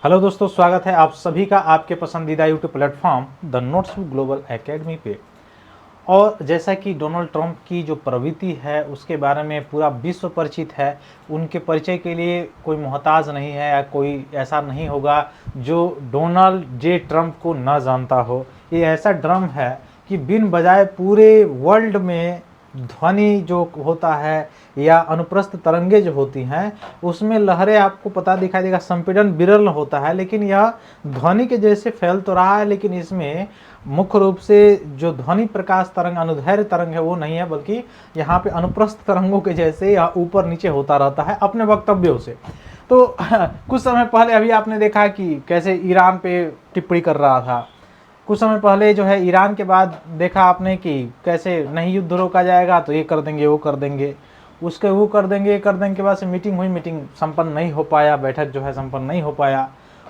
Hello दोस्तों, स्वागत है आप सभी का आपके पसंदीदा YouTube platform the notebook global academy पे। और जैसा कि डोनाल्ड ट्रंप की जो प्रवृत्ति है उसके बारे में पूरा विश्व परिचित है। उनके परिचय के लिए कोई मोहताज नहीं है या कोई ऐसा नहीं होगा जो डोनाल्ड जे ट्रंप को न जानता हो। ये ऐसा ड्रम है कि बिन बजाए पूरे वर्ल्ड में ध्वनि जो होता है या अनुप्रस्थ तरंगे जो होती हैं उसमें लहरें आपको पता दिखाई देगा। संपीड़न विरल होता है लेकिन यह ध्वनि के जैसे फैल तो रहा है, लेकिन इसमें मुख्य रूप से जो ध्वनि प्रकाश तरंग अनुदैर्घ्य तरंग है वो नहीं है, बल्कि यहाँ पे अनुप्रस्थ तरंगों के जैसे यह ऊपर नीचे होता रहता है अपने वक्तव्यों से। तो कुछ समय पहले अभी आपने देखा कि कैसे ईरान पे टिप्पणी कर रहा था। कुछ समय पहले जो है ईरान के बाद देखा आपने कि कैसे नहीं युद्ध रोका जाएगा तो ये कर देंगे वो कर देंगे, उसके वो कर देंगे ये कर देंगे के बाद से मीटिंग हुई, मीटिंग संपन्न नहीं हो पाया, बैठक जो है संपन्न नहीं हो पाया।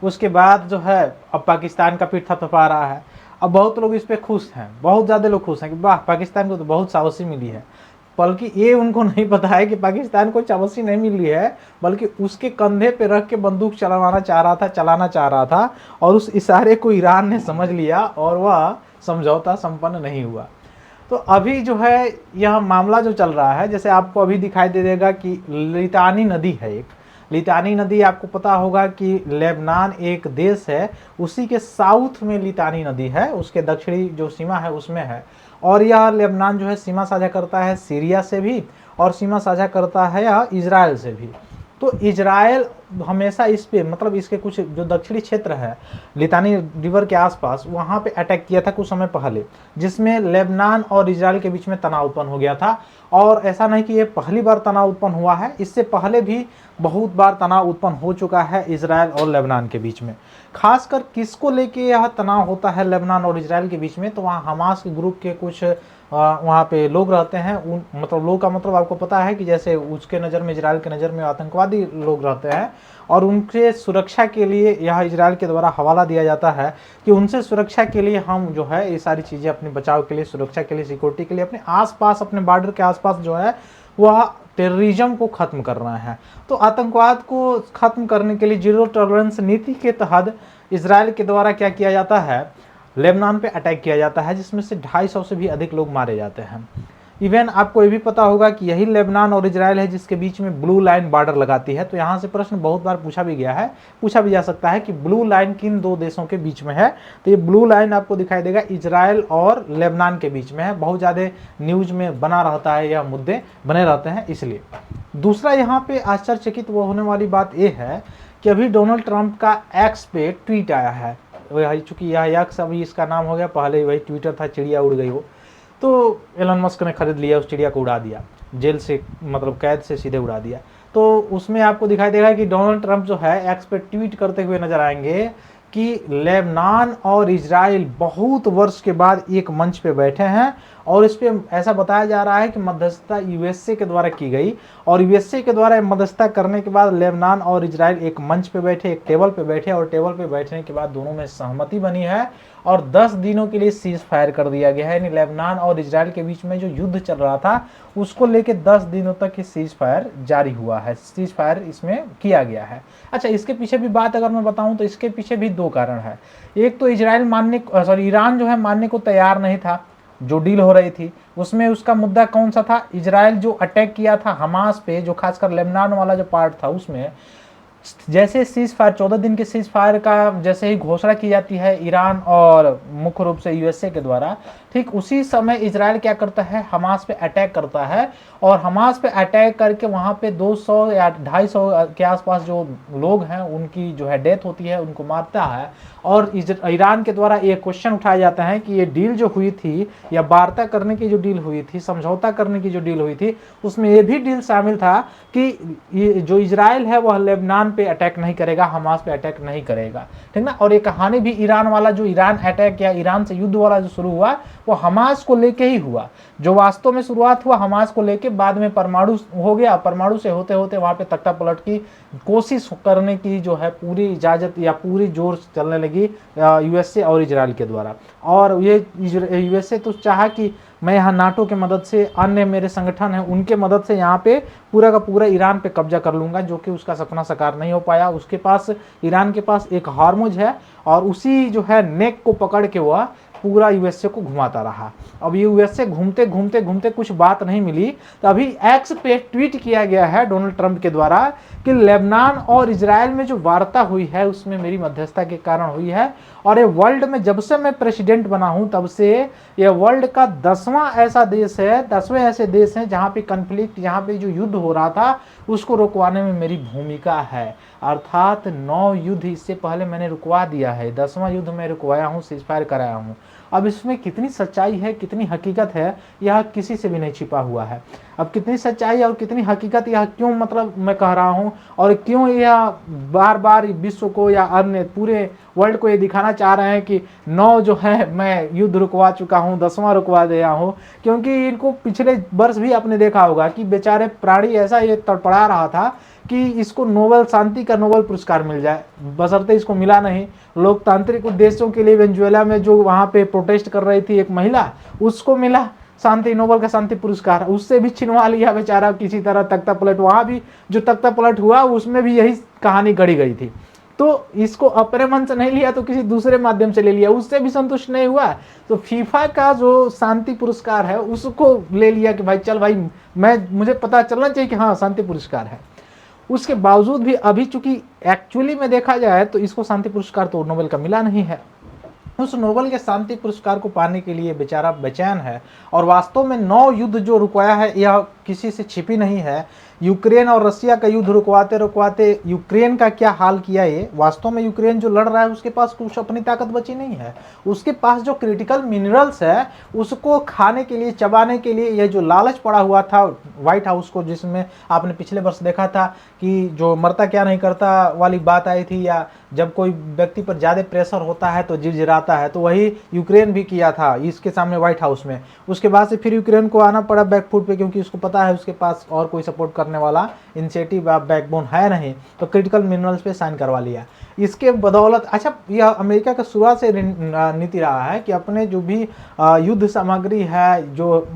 उसके बाद जो है अब पाकिस्तान का पीठ थपथपा रहा है। अब बहुत लोग इस पर खुश हैं, बहुत ज़्यादा लोग खुश हैं कि वाह पाकिस्तान को तो बहुत शाबाशी मिली है। बल्कि ये उनको नहीं पता है कि पाकिस्तान को शाबाशी नहीं मिली है, बल्कि उसके कंधे पे रख के बंदूक चलाना चाह रहा था और उस इशारे को ईरान ने समझ लिया और वह समझौता संपन्न नहीं हुआ। तो अभी जो है यह मामला जो चल रहा है, जैसे आपको अभी दिखाई दे देगा कि लितानी नदी है एक। लितानी नदी आपको पता होगा कि लेबनान एक देश है, उसी के साउथ में लितानी नदी है, उसके दक्षिणी जो सीमा है उसमें है। और यह लेबनान जो है सीमा साझा करता है सीरिया से भी और सीमा साझा करता है यह इजराइल से भी। तो इजराइल हमेशा इस पे मतलब इसके कुछ जो दक्षिणी क्षेत्र है लितानी रिवर के आसपास वहाँ पे अटैक किया था कुछ समय पहले, जिसमें लेबनान और इजराइल के बीच में तनाव उत्पन्न हो गया था। और ऐसा नहीं कि ये पहली बार तनाव उत्पन्न हुआ है, इससे पहले भी बहुत बार तनाव उत्पन्न हो चुका है इजराइल और लेबनान के बीच में। खासकर किसको लेके यह तनाव होता है लेबनान और इजराइल के बीच में, तो वहाँ हमास के ग्रुप के कुछ वहाँ पे लोग रहते हैं। उन मतलब लोग का मतलब आपको पता है कि जैसे उसके नज़र में इजराइल के नज़र में आतंकवादी लोग रहते हैं और उनके सुरक्षा के लिए यह इजराइल के द्वारा हवाला दिया जाता है कि उनसे सुरक्षा के लिए हम जो है ये सारी चीज़ें अपने बचाव के लिए, सुरक्षा के लिए, सिक्योरिटी के लिए अपने आसपास अपने बॉर्डर के आसपास जो है वह टेररिज्म को ख़त्म कर रहे हैं। तो आतंकवाद को ख़त्म करने के लिए जीरो टॉलरेंस नीति के तहत इजराइल के द्वारा क्या किया जाता है, लेबनान पे अटैक किया जाता है, जिसमें से 250 से भी अधिक लोग मारे जाते हैं। इवन आपको ये भी पता होगा कि यही लेबनान और इजराइल है जिसके बीच में ब्लू लाइन बॉर्डर लगाती है। तो यहाँ से प्रश्न बहुत बार पूछा भी गया है, पूछा भी जा सकता है कि ब्लू लाइन किन दो देशों के बीच में है। तो ये ब्लू लाइन आपको दिखाई देगा इजराइल और लेबनान के बीच में है। बहुत ज़्यादा न्यूज में बना रहता है, यह मुद्दे बने रहते हैं इसलिए। दूसरा यहाँ पे आश्चर्यचकित वो होने वाली बात यह है कि अभी डोनाल्ड ट्रंप का एक्स पे ट्वीट आया है। वही चूँकि यह एक्स अभी इसका नाम हो गया, पहले वही ट्विटर था, चिड़िया उड़ गई हो। तो एलन मस्क ने खरीद लिया, उस चिड़िया को उड़ा दिया, जेल से मतलब कैद से सीधे उड़ा दिया। तो उसमें आपको दिखाई देगा कि डोनाल्ड ट्रंप जो है एक्स पे ट्वीट करते हुए नजर आएंगे कि लेबनान और इजराइल बहुत वर्ष के बाद एक मंच पे बैठे हैं और इस पे ऐसा बताया जा रहा है कि मध्यस्थता यूएसए के द्वारा की गई और यूएसए के द्वारा मध्यस्थता करने के बाद लेबनान और इजराइल एक मंच पे बैठे, एक टेबल पे बैठे और टेबल पे बैठने के बाद दोनों में सहमति बनी है और 10 दिनों के लिए सीज फायर कर दिया गया है। यानी लेबनान और इजराइल के बीच में जो युद्ध चल रहा था उसको लेके 10 दिनों तक ये सीज फायर जारी हुआ है, सीज फायर इसमें किया गया है। अच्छा, इसके पीछे भी बात अगर मैं बताऊं तो इसके पीछे भी दो कारण है। एक तो ईरान जो है मानने को तैयार नहीं था। जो डील हो रही थी उसमें उसका मुद्दा कौन सा था, इजराइल जो अटैक किया था हमास पे, जो खासकर लेबनान वाला जो पार्ट था उसमें जैसे सीज फायर 14 दिन के सीज फायर का जैसे ही घोषणा की जाती है ईरान और मुख्य रूप से यूएसए के द्वारा, ठीक उसी समय इजराइल क्या करता है, हमास पे अटैक करता है और हमास पे अटैक करके वहां पे 200 या 250 के आसपास जो लोग हैं उनकी जो है डेथ होती है, उनको मारता है। और ईरान के द्वारा ये क्वेश्चन उठाया जाता है कि ये डील जो हुई थी या वार्ता करने की जो डील हुई थी, समझौता करने की जो डील हुई थी, उसमें ये भी डील शामिल था कि ये जो इजराइल है वह लेबनान पे अटैक नहीं करेगा, हमास पे अटैक नहीं करेगा, ठीक ना। और ये कहानी भी ईरान वाला जो ईरान अटैक या ईरान से युद्ध वाला जो शुरू हुआ वो हमास को लेके ही हुआ। जो वास्तव में शुरुआत हुआ हमास को लेके, बाद में परमाणु हो गया, परमाणु से होते होते वहां पे तख्ता पलट की कोशिश करने की जो है पूरी इजाजत या पूरी जोर चलने लगी यूएसए और इजराइल के द्वारा। और ये यूएसए तो चाहा कि मैं यहाँ नाटो के मदद से, अन्य मेरे संगठन हैं उनके मदद से यहाँ पे पूरा का पूरा ईरान पे कब्जा कर लूँगा, जो कि उसका सपना साकार नहीं हो पाया। उसके पास, ईरान के पास एक हार्मुज है और उसी जो है नेक को पकड़ के वह पूरा यूएसए को घुमाता रहा। अब यूएसए घूमते घूमते घूमते कुछ बात नहीं मिली, तो अभी एक्स पे ट्वीट किया गया है डोनाल्ड ट्रंप के द्वारा कि लेबनान और इजराइल में जो वार्ता हुई है उसमें मेरी मध्यस्थता के कारण हुई है, और ये वर्ल्ड में जब से मैं प्रेसिडेंट बना हूं तब से ये वर्ल्ड का 10वां ऐसा देश है, 10वें ऐसे देश हैं जहां पे कन्फ्लिक्ट, जहां पे जो युद्ध हो रहा था उसको रुकवाने में मेरी भूमिका है। अर्थात 9 युद्ध इससे पहले मैंने रुकवा दिया है, 10वां युद्ध मैं रुकवाया हूँ, सीजफायर कराया हूँ। अब इसमें कितनी सच्चाई है, कितनी हकीकत है, यह किसी से भी नहीं छिपा हुआ है। अब कितनी सच्चाई और कितनी हकीकत, यह क्यों मतलब मैं कह रहा हूँ, और क्यों यह बार बार विश्व को या अन्य पूरे वर्ल्ड को ये दिखाना चाह रहे हैं कि 9 जो है मैं युद्ध रुकवा चुका हूँ, 10वां रुकवा दिया हूँ। क्योंकि इनको पिछले वर्ष भी आपने देखा होगा कि बेचारे प्राणी ऐसा ये तड़पड़ा रहा था कि इसको नोबेल शांति का नोबेल पुरस्कार मिल जाए, बशर्ते इसको मिला नहीं। लोकतांत्रिक उद्देश्यों के लिए वेनेजुएला में जो वहाँ पे प्रोटेस्ट कर रही थी एक महिला, उसको मिला शांति, नोबेल का शांति पुरस्कार, उससे भी छिनवा लिया बेचारा किसी तरह तख्ता पलट। वहाँ भी जो तख्ता पलट हुआ उसमें भी यही कहानी गढ़ी गई थी। तो इसको अपने मन से नहीं लिया तो किसी दूसरे माध्यम से ले लिया, उससे भी संतुष्ट नहीं हुआ तो फीफा का जो शांति पुरस्कार है उसको ले लिया कि भाई चल भाई, मुझे पता चलना चाहिए कि हाँ शांति पुरस्कार है। उसके बावजूद भी अभी चूंकि एक्चुअली में देखा जाए तो इसको शांति पुरस्कार तो नोबेल का मिला नहीं है। उस नोबेल के शांति पुरस्कार को पाने के लिए बेचारा बेचैन है। और वास्तव में 9 युद्ध जो रुकवाया है यह किसी से छिपी नहीं है। यूक्रेन और रसिया का युद्ध रुकवाते रुकवाते यूक्रेन का क्या हाल किया, ये वास्तव में यूक्रेन जो लड़ रहा है उसके पास कुछ अपनी ताकत बची नहीं है। उसके पास जो क्रिटिकल मिनरल्स है उसको खाने के लिए, चबाने के लिए, ये जो लालच पड़ा हुआ था व्हाइट हाउस को, जिसमें आपने पिछले वर्ष देखा था कि जो मरता क्या नहीं करता वाली बात आई थी, या जब कोई व्यक्ति पर ज़्यादा प्रेशर होता है तो जिरजिराता है, तो वही यूक्रेन भी किया था इसके सामने व्हाइट हाउस में। उसके बाद से फिर यूक्रेन को आना पड़ा बैकफुट पे, क्योंकि उसको पता है उसके पास और कोई सपोर्ट करने वाला इनिशिएटिव या बैकबोन है नहीं, तो क्रिटिकल मिनरल्स पे साइन करवा लिया। इसके बदौलत अच्छा, यह अमेरिका का शुरुआत से नीति रहा है कि अपने जो भी युद्ध सामग्री है, जो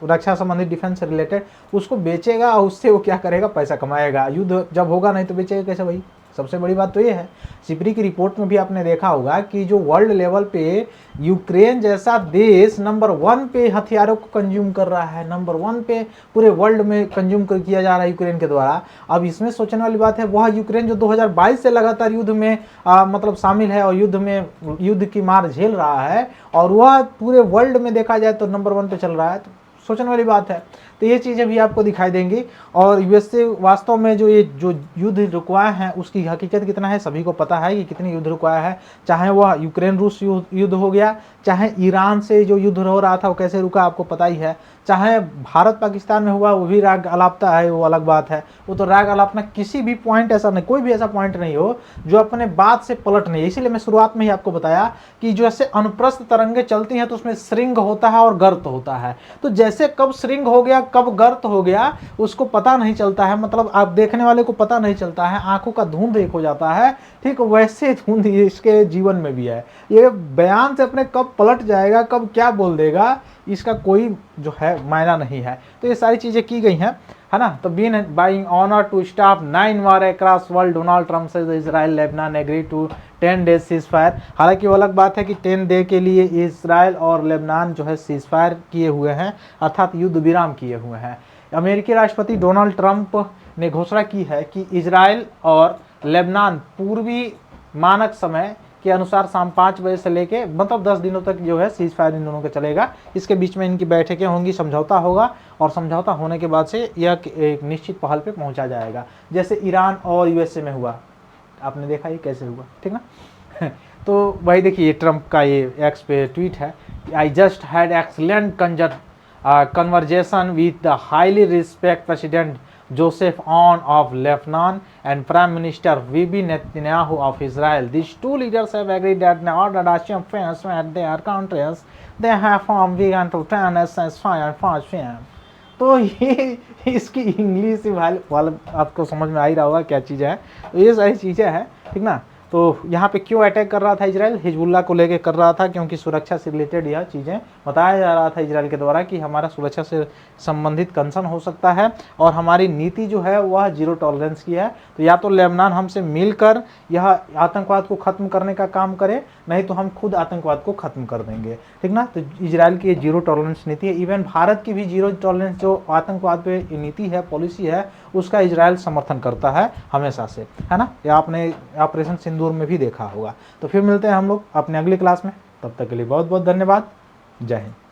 रक्षा संबंधी, डिफेंस से रिलेटेड, उसको बेचेगा और उससे वो क्या करेगा, पैसा कमाएगा। युद्ध जब होगा नहीं तो बेचेगा कैसे भाई? सबसे बड़ी बात तो ये है। सिपरी की रिपोर्ट में भी आपने देखा होगा कि जो वर्ल्ड लेवल पे यूक्रेन जैसा देश नंबर 1 पे हथियारों को कंज्यूम कर रहा है, नंबर 1 पे पूरे वर्ल्ड में कंज्यूम किया जा रहा है यूक्रेन के द्वारा। अब इसमें सोचने वाली बात है, वह यूक्रेन जो 2022 से लगातार युद्ध में मतलब शामिल है और युद्ध की मार झेल रहा है, और वह पूरे वर्ल्ड में देखा जाए तो नंबर 1 पे चल रहा है, तो सोचने वाली बात है। तो ये चीज़ें भी आपको दिखाई देंगी। और यूएसए वास्तव में जो युद्ध रुकवाया है उसकी हकीकत कितना है सभी को पता है कि कितने युद्ध रुकवाया है। चाहे वह यूक्रेन रूस युद्ध हो गया, चाहे ईरान से जो युद्ध हो रहा था वो कैसे रुका आपको पता ही है, चाहे भारत पाकिस्तान में हुआ वो भी राग अलापता है, वो अलग बात है। वो तो राग अलापना किसी भी पॉइंट ऐसा नहीं, कोई भी ऐसा पॉइंट नहीं हो जो अपने बात से पलट नहीं। इसीलिए मैं शुरुआत में ही आपको बताया कि जो ऐसे अनुप्रस्थ तरंगे चलती हैं तो उसमें श्रृंग होता है और गर्त होता है। तो जैसे कब श्रृंग हो गया कब गर्त हो गया उसको पता नहीं चलता है, मतलब आप देखने वाले को पता नहीं चलता है, आंखों का धुंध एक हो जाता है। ठीक वैसे धुंध इसके जीवन में भी है। ये बयान से अपने कब पलट जाएगा, कब क्या बोल देगा, इसका कोई जो है मायना नहीं है। तो ये सारी चीज़ें की गई हैं, है ना। तो been buying honour to stop 9 war across world, Donald Trump से Israel Lebanon agree to 10 days ceasefire. हालांकि वो अलग बात है कि 10 डे के लिए इजराइल और लेबनान जो है सीज फायर किए हुए हैं, अर्थात युद्ध विराम किए हुए हैं। अमेरिकी राष्ट्रपति डोनाल्ड ट्रंप ने घोषणा की है कि इजराइल और लेबनान पूर्वी मानक समय के अनुसार शाम 5 बजे से लेके मतलब 10 दिनों तक जो है सीज फायर इन दोनों का चलेगा। इसके बीच में इनकी बैठकें होंगी, समझौता होगा, और समझौता होने के बाद से यह एक निश्चित पहल पे पहुंचा जाएगा, जैसे ईरान और यूएसए में हुआ। आपने देखा ये कैसे हुआ, ठीक ना। तो वही देखिए ट्रंप का ये एक्स पे ट्वीट है, I just had excellent conversation with the highly respected President Joseph Aoun of Lebanon and Prime Minister Bibi Netanyahu of Israel. These two leaders have agreed that the Ordination friends at their countries they have from vegan to 10 as 5 and 5 p.m. तो ये इसकी English वाला आपको समझ में आ ही रहा होगा क्या चीज़ है। तो ये सारी चीज़ें हैं, ठीक ना। तो यहाँ पे क्यों अटैक कर रहा था इजराइल? हिजबुल्लाह को लेके कर रहा था, क्योंकि सुरक्षा से रिलेटेड यह चीज़ें बताया जा रहा था इजराइल के द्वारा कि हमारा सुरक्षा से संबंधित कंसर्न हो सकता है और हमारी नीति जो है वह जीरो टॉलरेंस की है। तो या तो लेबनान हमसे मिलकर यह आतंकवाद को ख़त्म करने का काम करे, नहीं तो हम खुद आतंकवाद को ख़त्म कर देंगे, ठीक ना। तो इजराइल की जीरो टॉलरेंस नीति है। इवन भारत की भी जीरो टॉलरेंस जो आतंकवाद पे नीति है, पॉलिसी है, उसका इजराइल समर्थन करता है हमेशा से, है ना। ये आपने ऑपरेशन सिंदूर में भी देखा होगा। तो फिर मिलते हैं हम लोग अपने अगली क्लास में, तब तक के लिए बहुत बहुत धन्यवाद। जय हिंद।